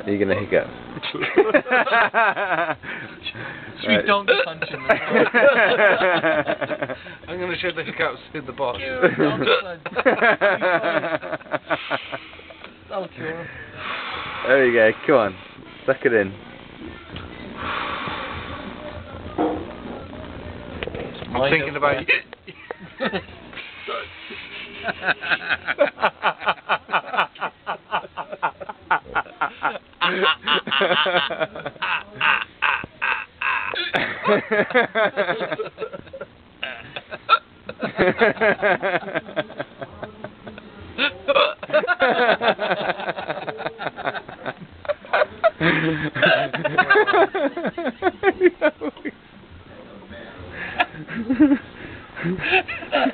Are you gonna hiccup? Sweet donkey punching. I'm going to show the hiccups to the boss. That'll cure him. There you go, come on. Suck it in. I'm thinking about you.